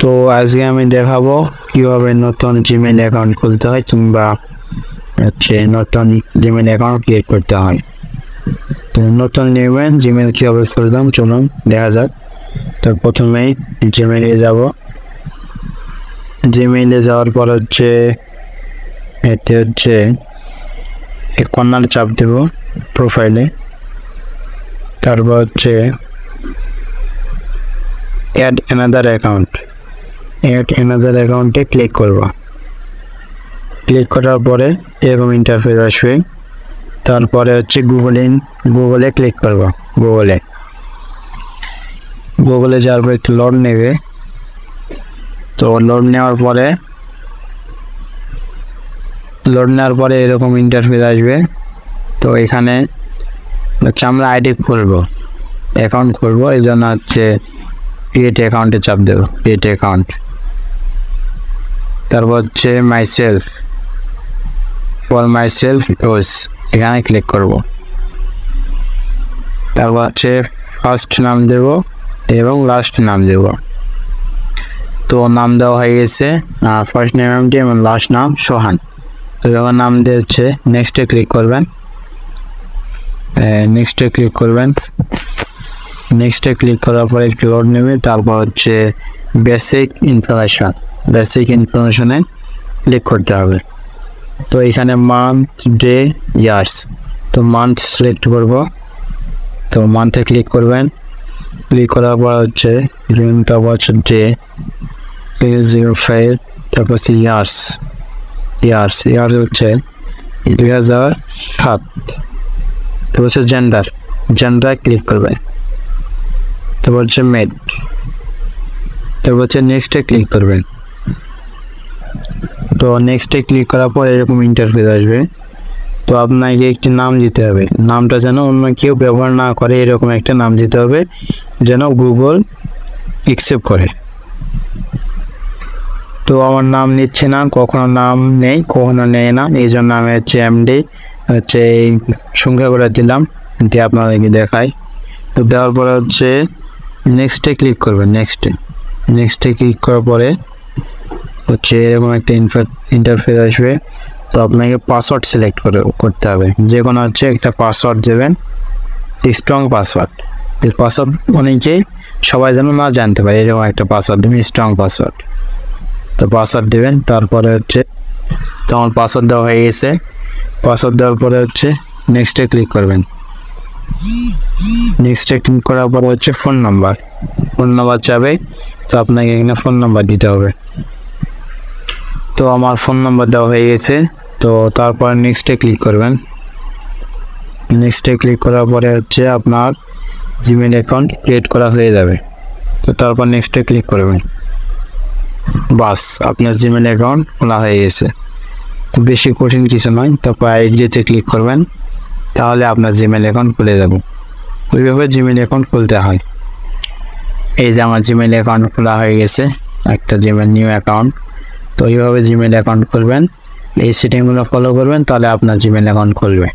তো আজকে আমি দেখাবো কিভাবে নতুন জিমেইল অ্যাকাউন্ট খুলতে হয় কিংবা নতুন জিমেইল অ্যাকাউন্ট ক্রিয়েট করতে হয়। তো নতুন নেবেন জিমেইল কিভাবে খুললাম চলুন দেখা যাক। তো প্রথমেই জিমেইলে যাব। জিমেইলে যাওয়ার পর এতে কর্নার চাপ দেব প্রোফাইলে, তারপর অ্যাড অ্যানাদার অ্যাকাউন্টে ক্লিক করব। ক্লিক করার পরে এরকম ইন্টারফেস আসবে। তারপরে গুগলে ক্লিক করব। গুগলে যাওয়ার পর একটু লোড নেবে। তো লোড নেওয়ার পরে এরকম ইন্টারফেস আসবে। তো এখানে আমরা আইডি খুলবো, অ্যাকাউন্ট খুলবো, এই জন্য ক্রিয়েট অ্যাকাউন্টে চাপ দেবো, ক্রিয়েট অ্যাকাউন্ট। তারপর মাই সেলফ ইউজ, এখানে ক্লিক করব। তারপর ফার্স্ট নাম দেব এবং লাস্ট নাম দেব। তো নাম দেওয়া হয়ে গেছে, ফার্স্ট নেম এমডি এবং লাস্ট নাম সোহান। তো যখন নাম দিচ্ছে নেক্সটে ক্লিক করবেন। নেক্সটে ক্লিক করার পরে একটু লোড নেবে। তারপর বেসিক ইনফরমেশনে ক্লিক করতে হবে। তো এখানে মান্থ, ডে, ইয়ার্স, তো মান্থ সিলেক্ট করব। তো মান্থে ক্লিক করবেন। ক্লিক করার পর তারপর ডে 05, তারপর ইয়ার্স 2007। তো জেন্ডার ক্লিক করবেন। তারপর মেড, তারপর নেক্সটে ক্লিক করবেন। তো নেক্সটে ক্লিক করার পর এরকম ইন্টারফেস আসবে। তো আপনাকে একটি নাম দিতে হবে, নামটা যেন অন্য কেউ ব্যবহার না করে, এরকম একটা নাম দিতে হবে যেন গুগল অ্যাকসেপ্ট করে। তো আমার নাম নিচ্ছে না, কখনো নাম নেই, কখনো নেয় না, এই জন্য আমি এমডি এই সংখ্যা করে দিলাম, দিয়ে আপনাদেরকে দেখাই। তো দেওয়ার পরে নেক্সটে ক্লিক করবেন। নেক্সটে ক্লিক করার পরে এরকম একটা ইন্টারফেস আসবে। তো আপনাকে পাসওয়ার্ড সিলেক্ট করতে হবে, যে কোনো একটা পাসওয়ার্ড দেবেন, স্ট্রং পাসওয়ার্ড। এই পাসওয়ার্ড অনেকেই সবাই যেন না জানতে পারে, এরকম একটা পাসওয়ার্ড দেবেন, স্ট্রং পাসওয়ার্ড। তো পাসওয়ার্ড দেবেন। তারপরে তো আমার পাসওয়ার্ড দেওয়া হয়ে গেছে। পাসওয়ার্ড দেওয়ার পরে নেক্সটে ক্লিক করবেন। নেক্সটে ক্লিক করার পরে ফোন নাম্বার চাবে। তো আপনাকে এখানে ফোন নাম্বার দিতে হবে। তো আমার ফোন নাম্বার দেওয়া হয়ে গেছে। তো তারপর নেক্সটে ক্লিক করবেন। নেক্সটে ক্লিক করার পরে আপনার জিমেইল অ্যাকাউন্ট ক্রিয়েট করা হয়ে যাবে। তো তারপর নেক্সটে ক্লিক করবেন, বাস আপনার জিমেইল অ্যাকাউন্ট খোলা হয়ে গেছে। তো বেশি কঠিন কিছু নয়। তারপর আইডিতে ক্লিক করবেন, তাহলে আপনার জিমেইল অ্যাকাউন্ট খুলে যাবে। ওইভাবে জিমেইল অ্যাকাউন্ট খুলতে হয়। এই যে আমার জিমেইল অ্যাকাউন্ট খোলা হয়ে গেছে, একটা নিউ অ্যাকাউন্ট। তো এইভাবে জিমেইল অ্যাকাউন্ট খুলবেন, এই সেটিংগুলো ফলো করবেন, তাহলে আপনার জিমেইল অ্যাকাউন্ট খুলবে।